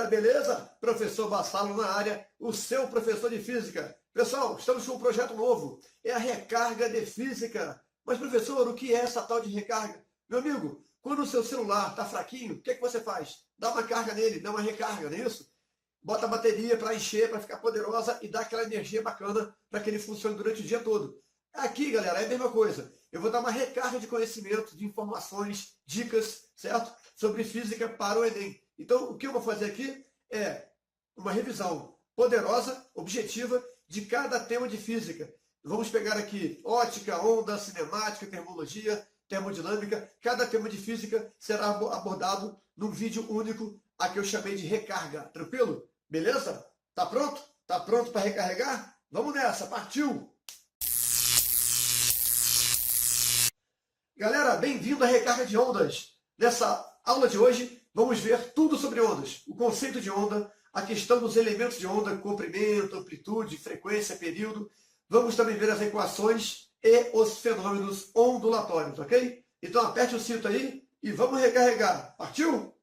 beleza? Professor Vassalo na área, o seu professor de física. Pessoal, estamos com um projeto novo, é a recarga de física. Mas professor, o que é essa tal de recarga? Meu amigo, quando o seu celular está fraquinho, o que você faz? Dá uma carga nele, dá uma recarga, não é isso? Bota a bateria para encher, para ficar poderosa e dá aquela energia bacana para que ele funcione durante o dia todo. Aqui, galera, é a mesma coisa. Eu vou dar uma recarga de conhecimento, de informações, dicas, certo? Sobre física para o Enem. Então, o que eu vou fazer aqui é uma revisão poderosa, objetiva, de cada tema de física. Vamos pegar aqui ótica, onda, cinemática, termologia, termodinâmica. Cada tema de física será abordado num vídeo único, a que eu chamei de recarga. Tranquilo? Beleza? Tá pronto? Tá pronto para recarregar? Vamos nessa, partiu! Galera, bem-vindo à recarga de ondas. Nessa aula de hoje, vamos ver tudo sobre ondas. O conceito de onda, a questão dos elementos de onda, comprimento, amplitude, frequência, período. Vamos também ver as equações e os fenômenos ondulatórios, ok? Então aperte o cinto aí e vamos recarregar. Partiu?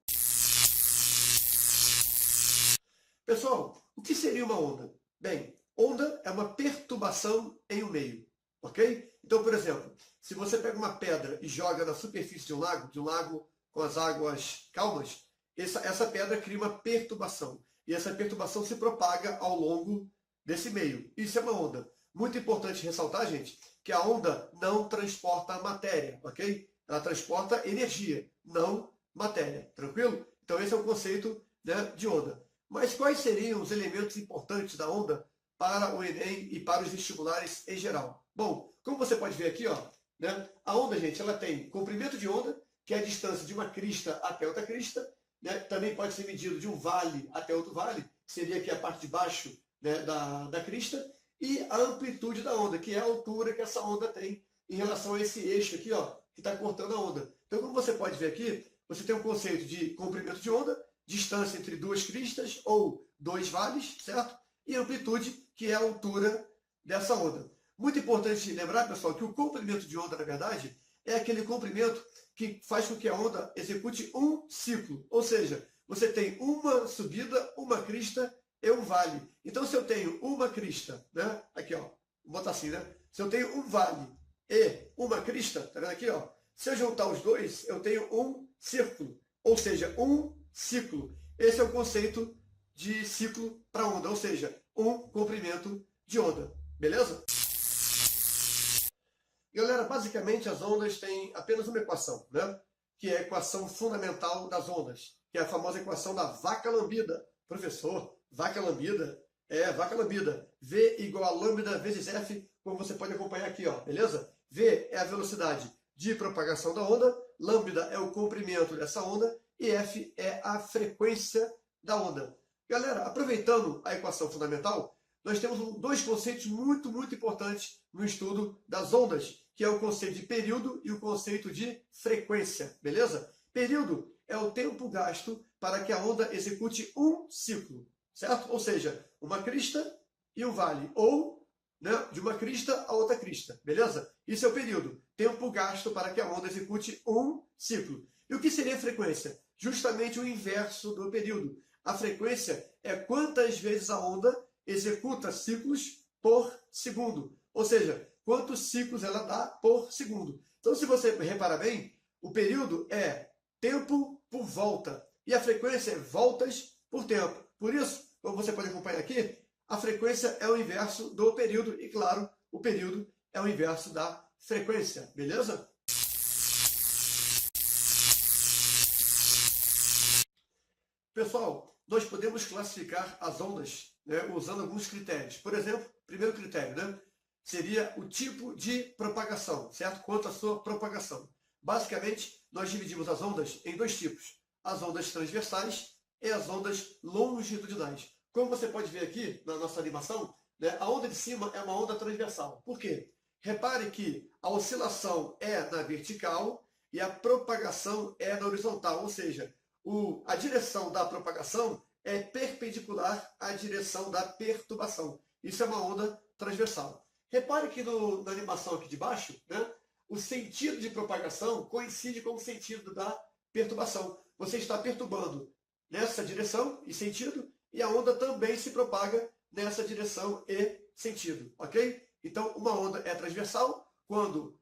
Pessoal, o que seria uma onda? Bem, onda é uma perturbação em um meio, ok? Então, por exemplo, se você pega uma pedra e joga na superfície de um lago com as águas calmas, essa pedra cria uma perturbação. E essa perturbação se propaga ao longo desse meio. Isso é uma onda. Muito importante ressaltar, gente, que a onda não transporta matéria, ok? Ela transporta energia, não matéria. Tranquilo? Então esse é o conceito, né, de onda. Mas quais seriam os elementos importantes da onda para o Enem e para os vestibulares em geral? Bom, como você pode ver aqui, ó, né, a onda, gente, ela tem comprimento de onda, que é a distância de uma crista até outra crista, né, também pode ser medido de um vale até outro vale, que seria aqui a parte de baixo, né, da crista, e a amplitude da onda, que é a altura que essa onda tem em relação a esse eixo aqui, ó, que está cortando a onda. Então, como você pode ver aqui, você tem um conceito de comprimento de onda, distância entre duas cristas ou dois vales, certo? E amplitude, que é a altura dessa onda. Muito importante lembrar, pessoal, que o comprimento de onda, na verdade, é aquele comprimento que faz com que a onda execute um ciclo. Ou seja, você tem uma subida, uma crista e um vale. Então, se eu tenho uma crista, né? Aqui, ó, vou botar assim, né? Se eu tenho um vale e uma crista, tá vendo aqui, ó? Se eu juntar os dois, eu tenho um círculo. Ou seja, um ciclo. Esse é o conceito de ciclo para onda, ou seja, um comprimento de onda. Beleza? Galera, basicamente as ondas têm apenas uma equação, né? Que é a equação fundamental das ondas, que é a famosa equação da vaca lambida. Professor, vaca lambida? É, vaca lambida. V igual a lambda vezes F, como você pode acompanhar aqui, ó, beleza? V é a velocidade de propagação da onda, lambda é o comprimento dessa onda e F é a frequência da onda. Galera, aproveitando a equação fundamental, nós temos dois conceitos muito importantes no estudo das ondas, que é o conceito de período e o conceito de frequência, beleza? Período é o tempo gasto para que a onda execute um ciclo, certo? Ou seja, uma crista e um vale, ou, né, de uma crista a outra crista, beleza? Isso é o período, tempo gasto para que a onda execute um ciclo. E o que seria a frequência? Justamente o inverso do período. A frequência é quantas vezes a onda executa ciclos por segundo. Ou seja, quantos ciclos ela dá por segundo. Então, se você reparar bem, o período é tempo por volta. E a frequência é voltas por tempo. Por isso, como você pode acompanhar aqui, a frequência é o inverso do período. E, claro, o período é o inverso da frequência. Beleza? Pessoal, nós podemos classificar as ondas, né, usando alguns critérios. Por exemplo, primeiro critério, né, seria o tipo de propagação, certo? Quanto à sua propagação. Basicamente, nós dividimos as ondas em dois tipos. As ondas transversais e as ondas longitudinais. Como você pode ver aqui na nossa animação, né, a onda de cima é uma onda transversal. Por quê? Repare que a oscilação é na vertical e a propagação é na horizontal, ou seja, a direção da propagação é perpendicular à direção da perturbação. Isso é uma onda transversal. Repare que na animação aqui de baixo, né, o sentido de propagação coincide com o sentido da perturbação. Você está perturbando, nessa direção e sentido, e a onda também se propaga nessa direção e sentido, ok? Então, uma onda é transversal quando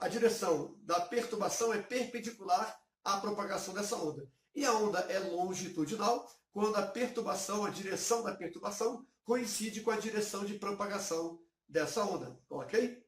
a direção da perturbação é perpendicular à propagação dessa onda. E a onda é longitudinal quando a perturbação, a direção da perturbação, coincide com a direção de propagação dessa onda, ok?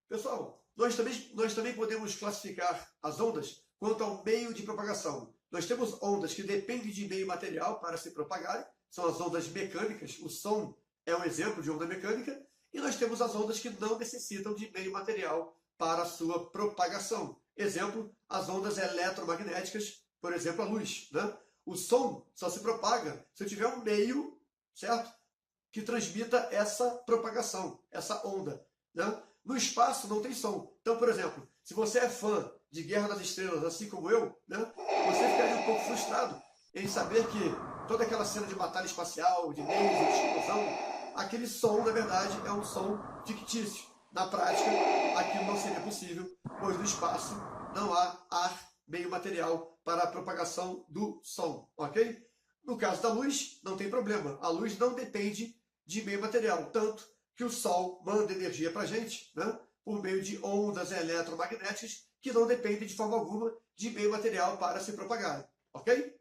Pessoal, nós também podemos classificar as ondas quanto ao meio de propagação. Nós temos ondas que dependem de meio material para se propagarem, são as ondas mecânicas, o som é um exemplo de onda mecânica, e nós temos as ondas que não necessitam de meio material para a sua propagação. Exemplo, as ondas eletromagnéticas, por exemplo, a luz, né? O som só se propaga se eu tiver um meio, certo? Que transmita essa propagação, essa onda, né? No espaço não tem som. Então, por exemplo, se você é fã de Guerra das Estrelas, assim como eu, né? Você ficaria um pouco frustrado em saber que toda aquela cena de batalha espacial, de laser, de explosão, aquele som, na verdade, é um som fictício. Na prática, aquilo não seria possível, pois no espaço não há ar, meio material, para a propagação do som, ok? No caso da luz, não tem problema. A luz não depende de meio material, tanto que o Sol manda energia para a gente, né, por meio de ondas eletromagnéticas que não dependem de forma alguma de meio material para se propagar, ok?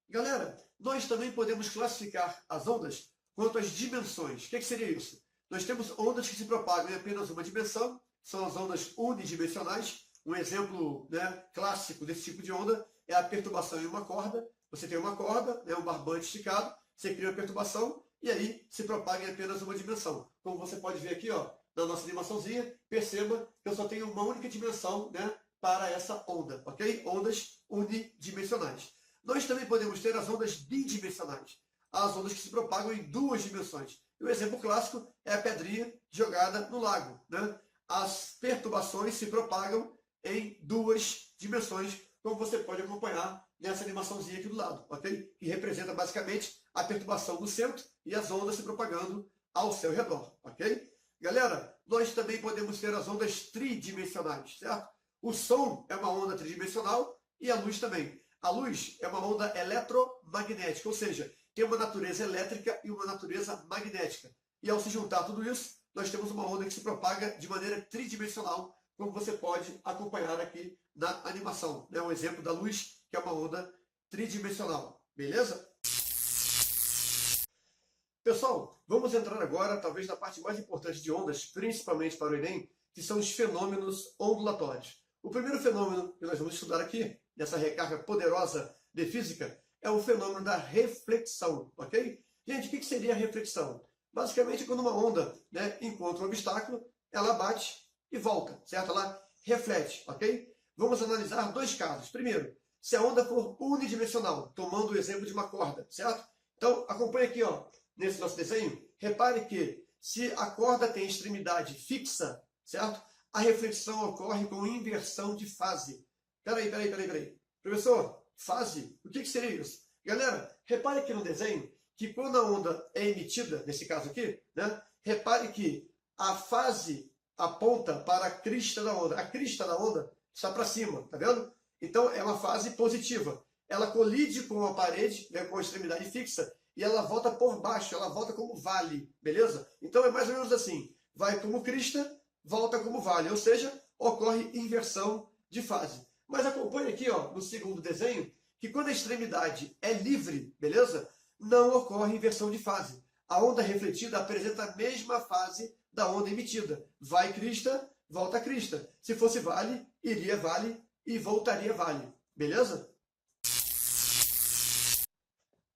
Galera, nós também podemos classificar as ondas quanto às dimensões. O que seria isso? Nós temos ondas que se propagam em apenas uma dimensão, são as ondas unidimensionais. Um exemplo, né, clássico desse tipo de onda é a perturbação em uma corda. Você tem uma corda, né, um barbante esticado, você cria uma perturbação e aí se propaga em apenas uma dimensão. Como você pode ver aqui, ó, na nossa animaçãozinha, perceba que eu só tenho uma única dimensão, né, para essa onda, ok? Ondas unidimensionais. Nós também podemos ter as ondas bidimensionais, as ondas que se propagam em duas dimensões. E o exemplo clássico é a pedrinha jogada no lago, né? As perturbações se propagam em duas dimensões, como você pode acompanhar nessa animaçãozinha aqui do lado, ok? Que representa basicamente a perturbação no centro e as ondas se propagando ao seu redor, ok? Galera, nós também podemos ter as ondas tridimensionais, certo? O som é uma onda tridimensional e a luz também. A luz é uma onda eletromagnética, ou seja, tem uma natureza elétrica e uma natureza magnética. E ao se juntar tudo isso, nós temos uma onda que se propaga de maneira tridimensional, como você pode acompanhar aqui na animação. É um exemplo da luz, que é uma onda tridimensional. Beleza? Pessoal, vamos entrar agora, talvez, na parte mais importante de ondas, principalmente para o Enem, que são os fenômenos ondulatórios. O primeiro fenômeno que nós vamos estudar aqui, nessa recarga poderosa de física, é o fenômeno da reflexão, ok? Gente, o que seria a reflexão? Basicamente, quando uma onda, né, encontra um obstáculo, ela bate e volta, certo? Ela reflete, ok? Vamos analisar dois casos. Primeiro, se a onda for unidimensional, tomando o exemplo de uma corda, certo? Então, acompanhe aqui, ó, nesse nosso desenho. Repare que se a corda tem extremidade fixa, certo? A reflexão ocorre com inversão de fase. Peraí. Professor, fase? O que seria isso? Galera, repare aqui no desenho que quando a onda é emitida, nesse caso aqui, né? Repare que a fase aponta para a crista da onda. A crista da onda está para cima, tá vendo? Então é uma fase positiva. Ela colide com a parede, né, com a extremidade fixa, e ela volta por baixo, ela volta como vale, beleza? Então é mais ou menos assim. Vai como crista, volta como vale, ou seja, ocorre inversão de fase. Mas acompanhe aqui, ó, no segundo desenho, que quando a extremidade é livre, beleza? Não ocorre inversão de fase. A onda refletida apresenta a mesma fase da onda emitida. Vai crista, volta crista. Se fosse vale, iria vale e voltaria vale. Beleza?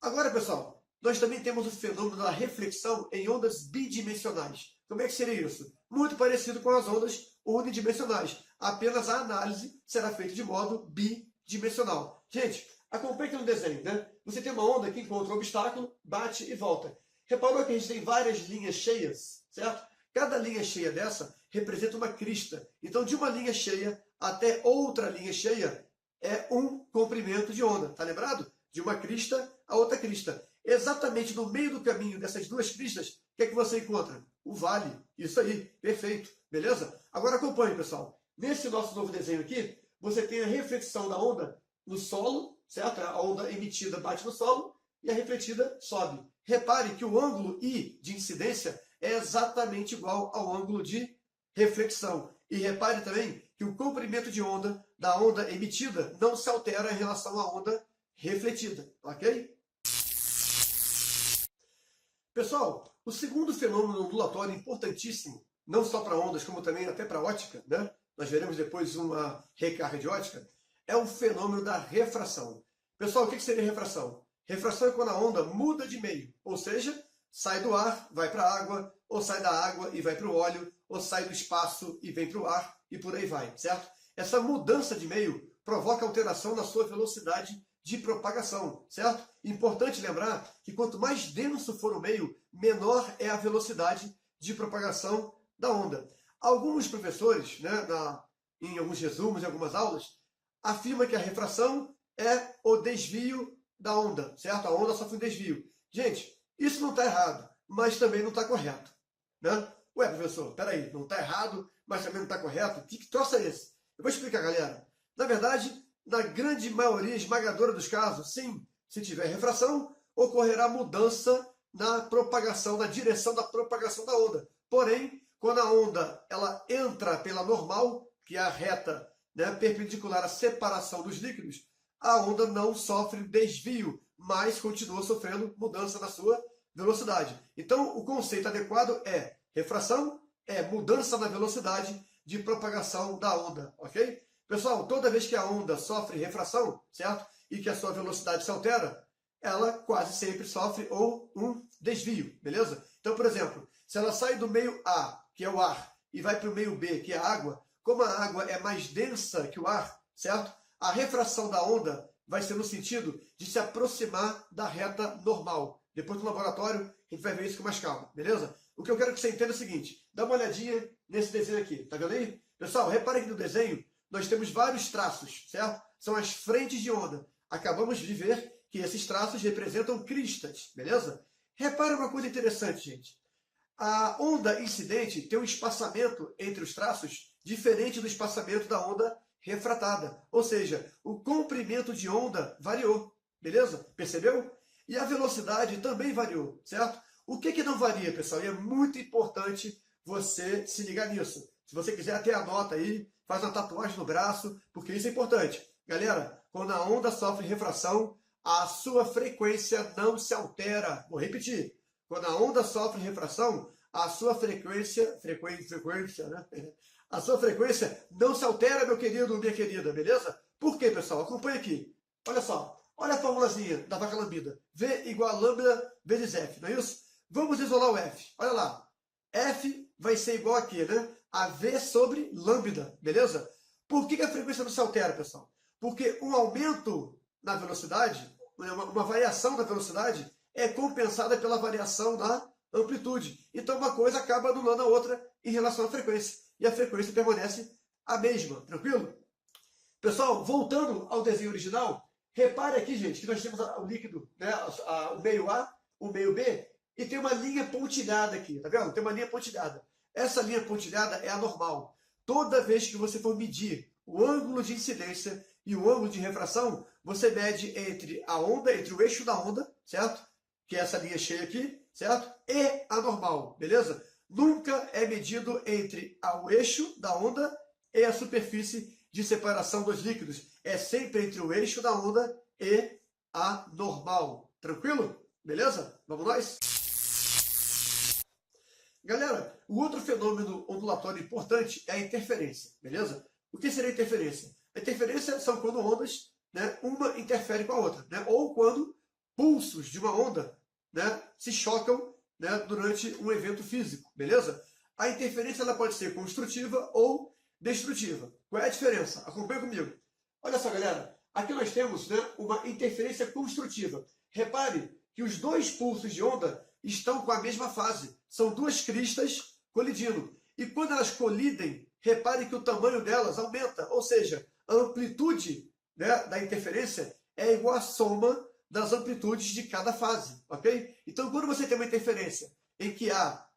Agora, pessoal, nós também temos o fenômeno da reflexão em ondas bidimensionais. Como é que seria isso? Muito parecido com as ondas unidimensionais. Apenas a análise será feita de modo bidimensional. Gente, acompanhe aqui no desenho, né? Você tem uma onda que encontra um obstáculo, bate e volta. Reparou que a gente tem várias linhas cheias, certo? Cada linha cheia dessa representa uma crista. Então, de uma linha cheia até outra linha cheia é um comprimento de onda. Tá lembrado? De uma crista a outra crista. Exatamente no meio do caminho dessas duas cristas, o que é que você encontra? O vale. Isso aí. Perfeito. Beleza? Agora acompanhe, pessoal. Nesse nosso novo desenho aqui, você tem a reflexão da onda no solo, certo? A onda emitida bate no solo e a refletida sobe. Repare que o ângulo I de incidência é exatamente igual ao ângulo de reflexão. E repare também que o comprimento de onda da onda emitida não se altera em relação à onda refletida, ok? Pessoal, o segundo fenômeno ondulatório importantíssimo, não só para ondas, como também até para ótica, né? Nós veremos depois uma recarga de ótica, é o fenômeno da refração. Pessoal, o que seria refração? Refração é quando a onda muda de meio, ou seja, sai do ar, vai para a água, ou sai da água e vai para o óleo, ou sai do espaço e vem para o ar, e por aí vai, certo? Essa mudança de meio provoca alteração na sua velocidade de propagação, certo? Importante lembrar que quanto mais denso for o meio, menor é a velocidade de propagação da onda. Alguns professores, né, em alguns resumos, em algumas aulas, afirmam que a refração é o desvio da onda, certo? A onda sofre um desvio. Gente, isso não está errado, mas também não está correto, né? Ué, professor, peraí, não está errado, mas também não está correto? Que troço é esse? Eu vou explicar, galera. Na verdade, na grande maioria esmagadora dos casos, sim, se tiver refração, ocorrerá mudança na propagação, na direção da propagação da onda. Porém, quando a onda ela entra pela normal, que é a reta, né, perpendicular à separação dos líquidos, a onda não sofre desvio, mas continua sofrendo mudança na sua velocidade. Então, o conceito adequado é refração, é mudança na velocidade de propagação da onda, ok? Pessoal, toda vez que a onda sofre refração, certo? E que a sua velocidade se altera, ela quase sempre sofre um desvio, beleza? Então, por exemplo, se ela sai do meio A, que é o ar, e vai para o meio B, que é a água, como a água é mais densa que o ar, certo? A refração da onda vai ser no sentido de se aproximar da reta normal. Depois do laboratório, a gente vai ver isso com mais calma, beleza? O que eu quero que você entenda é o seguinte, dá uma olhadinha nesse desenho aqui, tá vendo aí? Pessoal, repare que no desenho nós temos vários traços, certo? São as frentes de onda. Acabamos de ver que esses traços representam cristas, beleza? Repare uma coisa interessante, gente. A onda incidente tem um espaçamento entre os traços diferente do espaçamento da onda refratada. Ou seja, o comprimento de onda variou, beleza? Percebeu? E a velocidade também variou, certo? O que não varia, pessoal? E é muito importante você se ligar nisso. Se você quiser até anota aí, faz uma tatuagem no braço, porque isso é importante. Galera, quando a onda sofre refração, a sua frequência não se altera. Vou repetir. Quando a onda sofre refração, a sua frequência, né? A sua frequência não se altera, meu querido, minha querida, beleza? Por quê, pessoal? Acompanha aqui. Olha só. Olha a formulazinha da vaca lambida. V igual a lambda vezes F, não é isso? Vamos isolar o F. Olha lá. F vai ser igual aqui, né? A V sobre lambda, beleza? Por que a frequência não se altera, pessoal? Porque um aumento na velocidade, uma variação da velocidade, é compensada pela variação da amplitude. Então uma coisa acaba anulando a outra em relação à frequência. E a frequência permanece a mesma, tranquilo? Pessoal, voltando ao desenho original, repare aqui, gente, que nós temos o líquido, né, o meio A, o meio B, e tem uma linha pontilhada aqui, tá vendo? Tem uma linha pontilhada. Essa linha pontilhada é a normal. Toda vez que você for medir o ângulo de incidência e o ângulo de refração, você mede entre a onda, entre o eixo da onda, certo? Que é essa linha cheia aqui, certo? E a normal, beleza? Nunca é medido entre o eixo da onda e a superfície de separação dos líquidos. É sempre entre o eixo da onda e a normal. Tranquilo? Beleza? Vamos nós? Galera, o outro fenômeno ondulatório importante é a interferência, beleza? O que seria interferência? A interferência são quando ondas, né, uma interfere com a outra, né? Ou quando pulsos de uma onda, né, se chocam, né, durante um evento físico, beleza? A interferência ela pode ser construtiva ou destrutiva. Qual é a diferença? Acompanha comigo. Olha só, galera. Aqui nós temos, né, uma interferência construtiva. Repare que os dois pulsos de onda estão com a mesma fase. São duas cristas colidindo. E quando elas colidem, repare que o tamanho delas aumenta. Ou seja, a amplitude, né, da interferência é igual à soma das amplitudes de cada fase. Ok? Então, quando você tem uma interferência em que há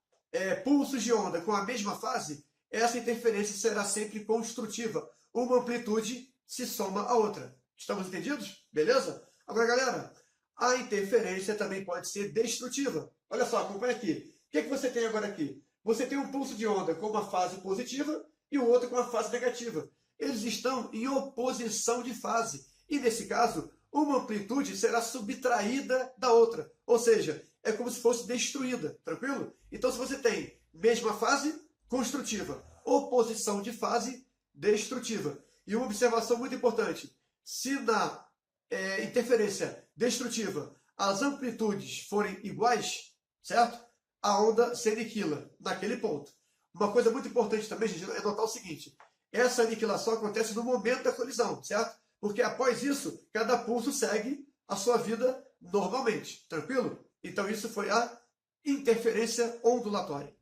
pulsos de onda com a mesma fase, essa interferência será sempre construtiva. Uma amplitude se soma a outra. Estamos entendidos? Beleza? Agora, galera, a interferência também pode ser destrutiva. Olha só, acompanha aqui. O que você tem agora aqui? Você tem um pulso de onda com uma fase positiva e o outro com uma fase negativa. Eles estão em oposição de fase. E, nesse caso, uma amplitude será subtraída da outra. Ou seja, é como se fosse destruída. Tranquilo? Então, se você tem mesma fase, construtiva. Oposição de fase, destrutiva. E uma observação muito importante. Se na interferência destrutiva as amplitudes forem iguais, certo? A onda se aniquila naquele ponto. Uma coisa muito importante também, gente, é notar o seguinte. Essa aniquilação acontece no momento da colisão, certo? Porque após isso, cada pulso segue a sua vida normalmente. Tranquilo? Então isso foi a interferência ondulatória.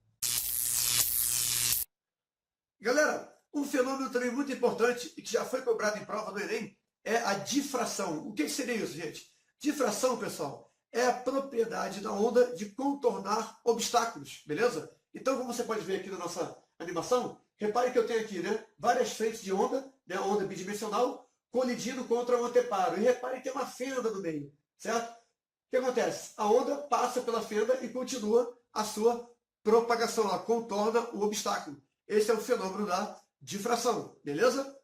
Galera, um fenômeno também muito importante e que já foi cobrado em prova no Enem é a difração. O que seria isso, gente? Difração, pessoal, é a propriedade da onda de contornar obstáculos, beleza? Então, como você pode ver aqui na nossa animação, repare que eu tenho aqui, né, várias frentes de onda, né, onda bidimensional, colidindo contra um anteparo. E repare que tem uma fenda no meio, certo? O que acontece? A onda passa pela fenda e continua a sua propagação, ela contorna o obstáculo. Esse é o fenômeno da difração, beleza?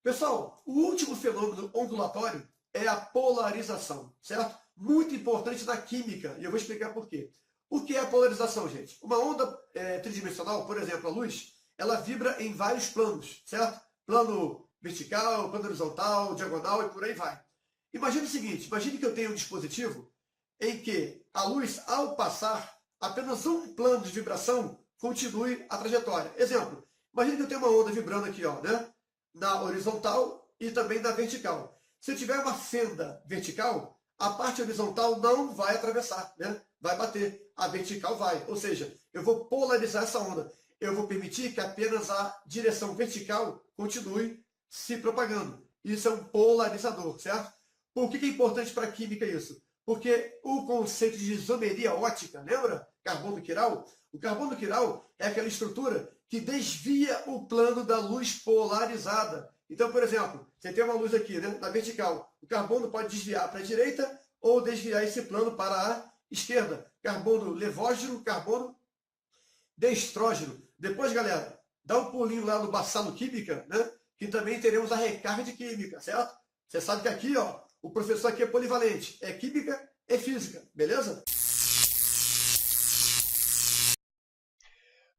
Pessoal, o último fenômeno ondulatório é a polarização, certo? Muito importante na química, e eu vou explicar por quê. O que é a polarização, gente? Uma onda tridimensional, por exemplo, a luz, ela vibra em vários planos, certo? Plano vertical, plano horizontal, diagonal e por aí vai. Imagine o seguinte, imagine que eu tenho um dispositivo em que a luz, ao passar, apenas um plano de vibração continue a trajetória. Exemplo, imagine que eu tenho uma onda vibrando aqui, ó, né? Na horizontal e também na vertical. Se eu tiver uma fenda vertical, a parte horizontal não vai atravessar, né? Vai bater. A vertical vai. Ou seja, eu vou polarizar essa onda. Eu vou permitir que apenas a direção vertical continue se propagando. Isso é um polarizador, certo? Por que é importante para a química isso? Porque o conceito de isomeria ótica, lembra? Carbono quiral? O carbono quiral é aquela estrutura que desvia o plano da luz polarizada. Então, por exemplo, você tem uma luz aqui, né, na vertical. O carbono pode desviar para a direita ou desviar esse plano para a esquerda. Carbono levógeno, carbono destrógeno. Depois, galera, dá um pulinho lá no Bassalo Química, né, que também teremos a recarga de química, certo? Você sabe que aqui, ó, o professor aqui é polivalente. É química, é física, beleza?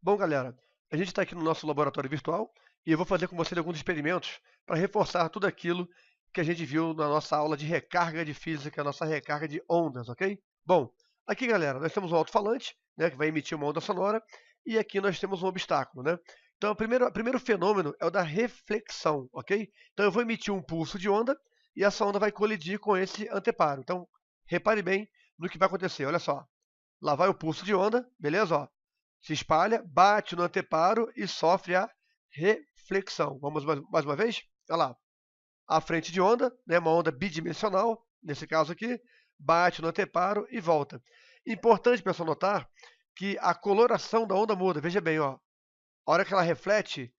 Bom, galera, a gente está aqui no nosso laboratório virtual e eu vou fazer com vocês alguns experimentos para reforçar tudo aquilo que a gente viu na nossa aula de recarga de física, nossa recarga de ondas, ok? Bom, aqui, galera, nós temos um alto-falante, né, que vai emitir uma onda sonora, e aqui nós temos um obstáculo, né? Então, o primeiro fenômeno é o da reflexão, ok? Então, eu vou emitir um pulso de onda e essa onda vai colidir com esse anteparo. Então, repare bem no que vai acontecer, olha só. Lá vai o pulso de onda, beleza? Ó, se espalha, bate no anteparo e sofre a reflexão. Vamos mais uma vez? Olha lá. A frente de onda, né, uma onda bidimensional, nesse caso aqui, bate no anteparo e volta. Importante, pessoal, notar que a coloração da onda muda. Veja bem, ó. A hora que ela reflete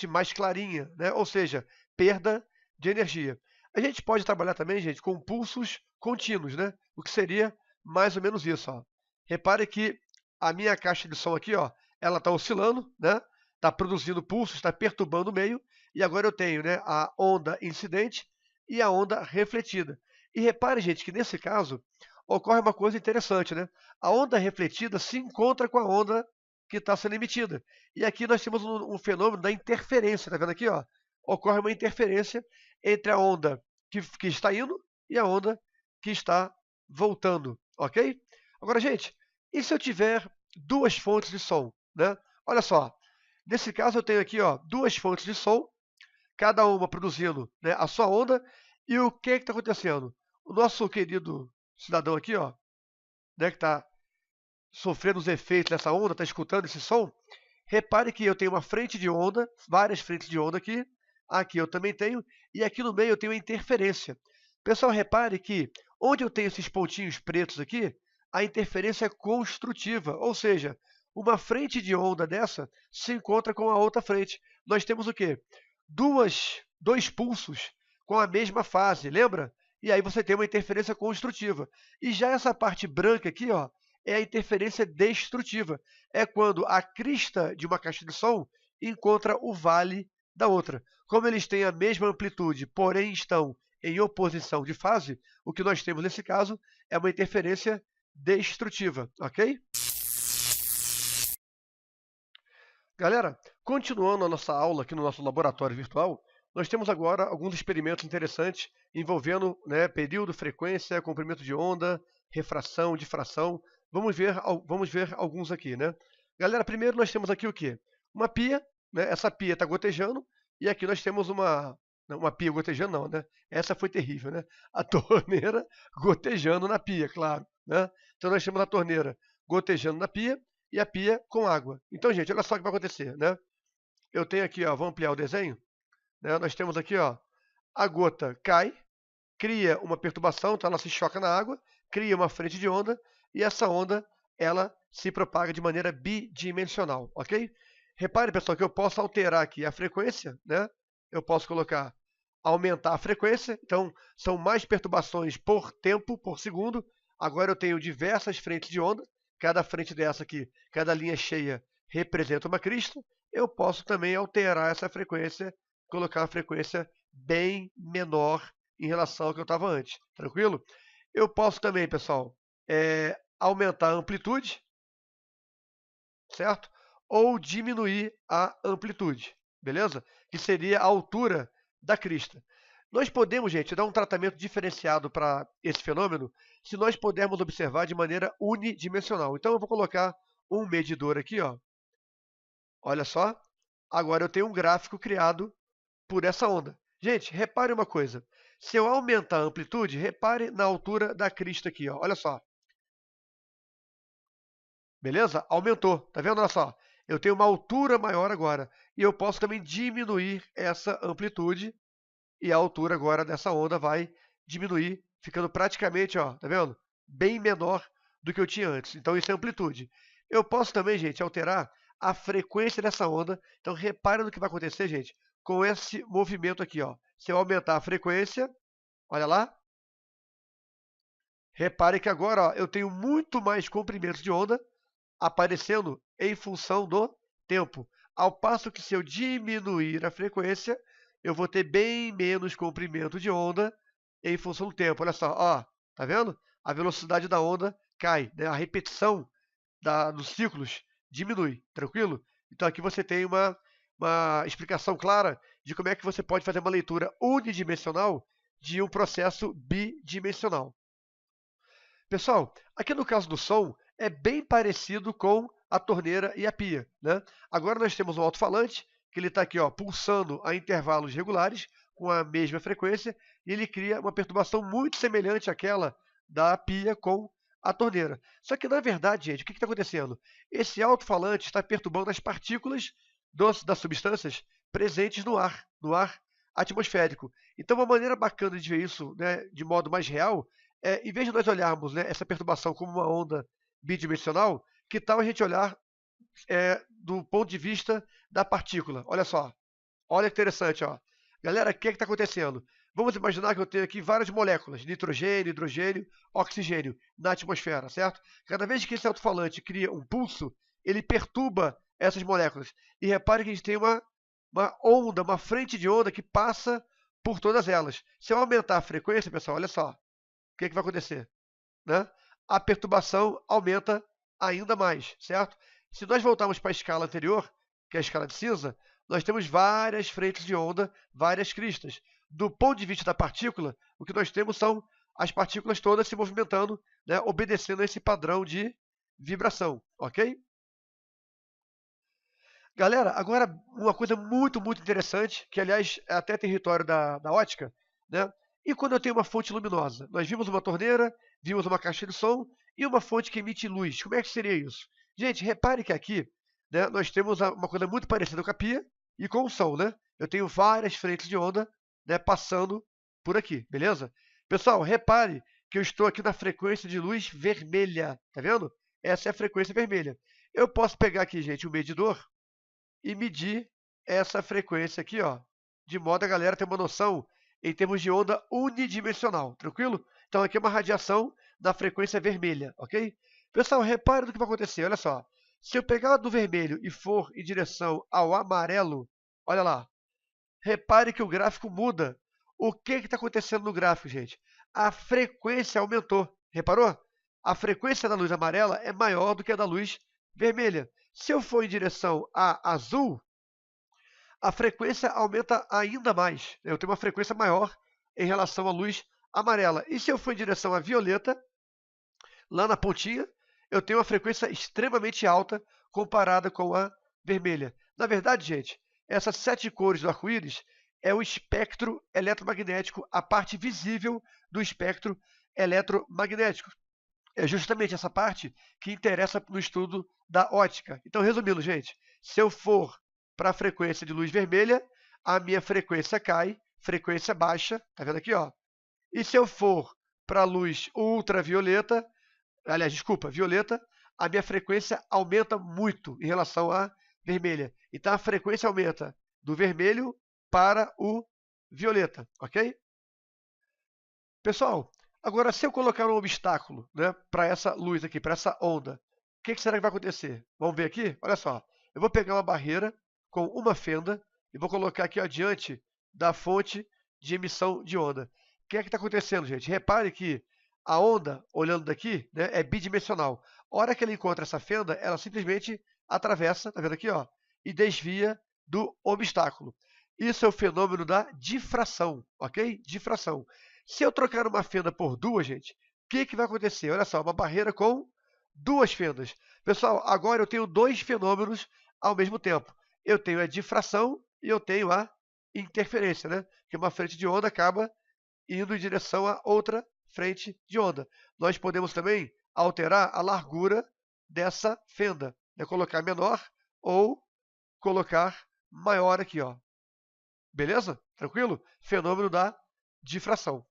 mais clarinha, né? Ou seja, perda de energia. A gente pode trabalhar também, gente, com pulsos contínuos, né? O que seria mais ou menos isso, ó. Repare que a minha caixa de som aqui, ó, ela está oscilando, né? Está produzindo pulsos, está perturbando o meio, e agora eu tenho, né, a onda incidente e a onda refletida. E repare, gente, que nesse caso ocorre uma coisa interessante, né? A onda refletida se encontra com a onda que está sendo emitida. E aqui nós temos um fenômeno da interferência, tá vendo aqui, ó? Ocorre uma interferência entre a onda que está indo e a onda que está voltando, ok? Agora, gente, e se eu tiver duas fontes de som, né? Olha só, nesse caso eu tenho aqui, ó, duas fontes de som, cada uma produzindo, né, a sua onda, e o que está acontecendo? O nosso querido cidadão aqui, ó, né, que está sofrendo os efeitos dessa onda, está escutando esse som, repare que eu tenho uma frente de onda, várias frentes de onda aqui eu também tenho, e aqui no meio eu tenho a interferência. Pessoal, repare que onde eu tenho esses pontinhos pretos aqui, a interferência é construtiva, ou seja, uma frente de onda dessa se encontra com a outra frente. nós temos o quê? Dois pulsos com a mesma fase, lembra? E aí você tem uma interferência construtiva. E já essa parte branca aqui, ó, é a interferência destrutiva. É quando a crista de uma caixa de som encontra o vale da outra. Como eles têm a mesma amplitude, porém estão em oposição de fase, o que nós temos nesse caso é uma interferência destrutiva, ok? Galera, continuando a nossa aula aqui no nosso laboratório virtual, nós temos agora alguns experimentos interessantes envolvendo, né, período, frequência, comprimento de onda, refração, difração. Vamos ver alguns aqui, né? Galera, primeiro nós temos aqui o quê? Uma pia, né? Essa pia está gotejando, e aqui nós temos uma pia gotejando não, né? Essa foi terrível, né? A torneira gotejando na pia, claro, né? Então nós temos a torneira gotejando na pia, e a pia com água. Então, gente, olha só o que vai acontecer, né? Eu tenho aqui, ó, vamos ampliar o desenho, né? Nós temos aqui, ó, a gota cai, cria uma perturbação, então ela se choca na água, cria uma frente de onda, e essa onda, ela se propaga de maneira bidimensional, ok? Repare, pessoal, que eu posso alterar aqui a frequência, né? Eu posso colocar, aumentar a frequência, então são mais perturbações por tempo, por segundo. Agora eu tenho diversas frentes de onda, cada frente dessa aqui, cada linha cheia representa uma crista. Eu posso também alterar essa frequência, colocar uma frequência bem menor em relação ao que eu estava antes. Tranquilo? Eu posso também, pessoal, aumentar a amplitude, certo? Ou diminuir a amplitude, beleza? Que seria a altura da crista. Nós podemos, gente, dar um tratamento diferenciado para esse fenômeno se nós pudermos observar de maneira unidimensional. Então eu vou colocar um medidor aqui, ó. Olha só. Agora eu tenho um gráfico criado por essa onda. Gente, repare uma coisa. Se eu aumentar a amplitude, repare na altura da crista aqui, ó. Olha só. Beleza? Aumentou. Tá vendo? Olha só. Eu tenho uma altura maior agora. E eu posso também diminuir essa amplitude. E a altura agora dessa onda vai diminuir, ficando praticamente, ó, tá vendo? Bem menor do que eu tinha antes. Então isso é amplitude. Eu posso também, gente, alterar a frequência dessa onda. Então repare no que vai acontecer, gente, com esse movimento aqui, ó. Se eu aumentar a frequência, olha lá. Repare que agora, ó, eu tenho muito mais comprimento de onda aparecendo em função do tempo. Ao passo que se eu diminuir a frequência, eu vou ter bem menos comprimento de onda em função do tempo. Olha só, ó, tá vendo? A velocidade da onda cai, né? A repetição dos ciclos diminui, tranquilo? Então aqui você tem uma explicação clara de como é que você pode fazer uma leitura unidimensional de um processo bidimensional. Pessoal, aqui no caso do som, é bem parecido com a torneira e a pia, né? Agora nós temos um alto-falante, que ele está aqui, ó, pulsando a intervalos regulares, com a mesma frequência, e ele cria uma perturbação muito semelhante àquela da pia com a torneira. Só que, na verdade, gente, o que está acontecendo? Esse alto-falante está perturbando as partículas das substâncias presentes no ar atmosférico. Então, uma maneira bacana de ver isso, né, de modo mais real, em vez de nós olharmos, né, essa perturbação como uma onda bidimensional, que tal a gente olhar do ponto de vista da partícula? Olha só, olha que interessante, ó. Galera, o que está acontecendo? Vamos imaginar que eu tenho aqui várias moléculas, nitrogênio, hidrogênio, oxigênio, na atmosfera, certo? Cada vez que esse alto-falante cria um pulso, ele perturba essas moléculas. E repare que a gente tem uma onda, uma frente de onda que passa por todas elas. Se eu aumentar a frequência, pessoal, olha só, o que vai acontecer? Né? A perturbação aumenta ainda mais, certo? Se nós voltarmos para a escala anterior, que é a escala de cinza, nós temos várias frentes de onda, várias cristas. Do ponto de vista da partícula, o que nós temos são as partículas todas se movimentando, né, obedecendo a esse padrão de vibração, ok? Galera, agora uma coisa muito, muito interessante, que aliás é até território da ótica, né? E quando eu tenho uma fonte luminosa? Nós vimos uma torneira, vimos uma caixa de som e uma fonte que emite luz. Como é que seria isso? Gente, repare que aqui, né, nós temos uma coisa muito parecida com a pia e com o som, né? Eu tenho várias frentes de onda, né, passando por aqui, beleza? Pessoal, repare que eu estou aqui na frequência de luz vermelha, tá vendo? Essa é a frequência vermelha. Eu posso pegar aqui, gente, o medidor e medir essa frequência aqui, ó, de modo a galera ter uma noção em termos de onda unidimensional, tranquilo? Então aqui é uma radiação da frequência vermelha, ok? Pessoal, repare no que vai acontecer, olha só. Se eu pegar do vermelho e for em direção ao amarelo, olha lá, repare que o gráfico muda. O que está acontecendo no gráfico, gente? A frequência aumentou, reparou? A frequência da luz amarela é maior do que a da luz vermelha. Se eu for em direção a azul, a frequência aumenta ainda mais. Eu tenho uma frequência maior em relação à luz amarela. E se eu for em direção a violeta, lá na pontinha, eu tenho uma frequência extremamente alta comparada com a vermelha. Na verdade, gente, essas 7 cores do arco-íris é o espectro eletromagnético, a parte visível do espectro eletromagnético. É justamente essa parte que interessa no estudo da ótica. Então, resumindo, gente, se eu for para a frequência de luz vermelha, a minha frequência cai, frequência baixa, tá vendo aqui, ó? E se eu for para a luz ultravioleta, aliás, desculpa, violeta, a minha frequência aumenta muito em relação à vermelha. Então, a frequência aumenta do vermelho para o violeta, ok? Pessoal, agora se eu colocar um obstáculo, né, para essa luz aqui, para essa onda, o que será que vai acontecer? Vamos ver aqui? Olha só, eu vou pegar uma barreira com uma fenda e vou colocar aqui adiante da fonte de emissão de onda. O que está acontecendo, gente? Repare que a onda, olhando daqui, né, é bidimensional. A hora que ela encontra essa fenda, ela simplesmente atravessa, tá vendo aqui, ó, e desvia do obstáculo. Isso é o fenômeno da difração, ok? Difração. Se eu trocar uma fenda por duas, gente, o que vai acontecer? Olha só, uma barreira com duas fendas. Pessoal, agora eu tenho dois fenômenos ao mesmo tempo. Eu tenho a difração e eu tenho a interferência, né? Que uma frente de onda acaba indo em direção a outra frente de onda. Nós podemos também alterar a largura dessa fenda, né? Colocar menor ou colocar maior aqui, ó. Beleza? Tranquilo? Fenômeno da difração.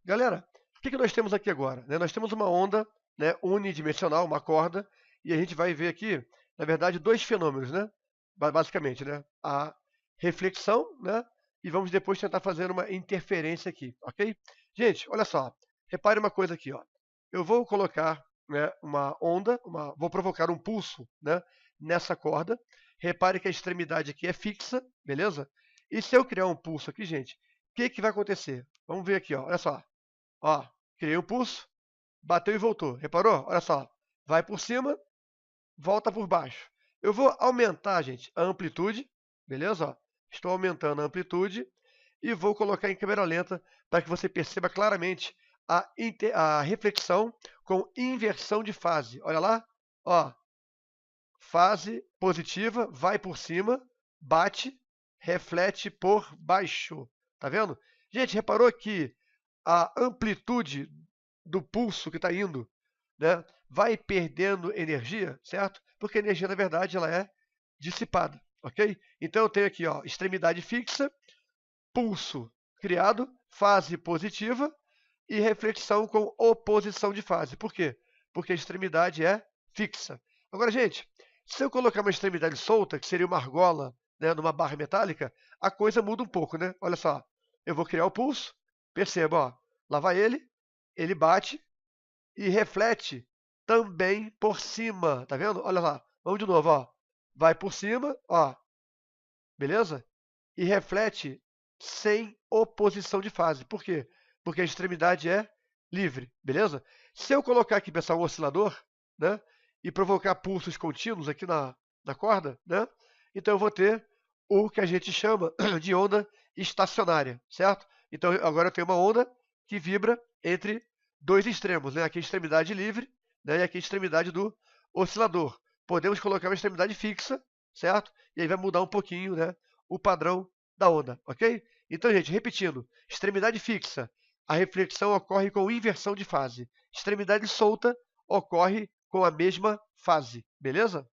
Galera, o que nós temos aqui agora? Nós temos uma onda, né, unidimensional, uma corda, e a gente vai ver aqui, na verdade, dois fenômenos, né? Basicamente, né? A reflexão, né? E vamos depois tentar fazer uma interferência aqui, ok? Gente, olha só, repare uma coisa aqui, ó. Eu vou colocar, né, uma onda, vou provocar um pulso, né, nessa corda. Repare que a extremidade aqui é fixa, beleza? E se eu criar um pulso aqui, gente, o que vai acontecer? Vamos ver aqui, ó, olha só. Ó, criei um pulso, bateu e voltou. Reparou? Olha só, vai por cima, volta por baixo. Eu vou aumentar, gente, a amplitude, beleza? Ó, estou aumentando a amplitude e vou colocar em câmera lenta para que você perceba claramente a reflexão com inversão de fase. Olha lá, ó, fase positiva, vai por cima, bate, reflete por baixo. Tá vendo? Gente, reparou que a amplitude do pulso que está indo, né, vai perdendo energia, certo? Porque a energia, na verdade, ela é dissipada, ok? Então eu tenho aqui, ó, extremidade fixa, pulso criado, fase positiva e reflexão com oposição de fase. Por quê? Porque a extremidade é fixa. Agora, gente, se eu colocar uma extremidade solta, que seria uma argola, né, numa barra metálica, a coisa muda um pouco, né? Olha só, eu vou criar o pulso, perceba, ó, lá vai ele bate e reflete também por cima, tá vendo? Olha lá, vamos de novo, ó, vai por cima, ó, beleza? E reflete sem oposição de fase. Por quê? Porque a extremidade é livre, beleza? Se eu colocar aqui, pessoal, um oscilador, né, e provocar pulsos contínuos aqui na corda, né, então eu vou ter o que a gente chama de onda estacionária, certo? Então agora eu tenho uma onda que vibra entre dois extremos, né? Aqui a extremidade livre, né, e aqui a extremidade do oscilador. Podemos colocar uma extremidade fixa, certo? E aí vai mudar um pouquinho, né, o padrão da onda, ok? Então, gente, repetindo, extremidade fixa, a reflexão ocorre com inversão de fase. Extremidade solta ocorre com a mesma fase, beleza?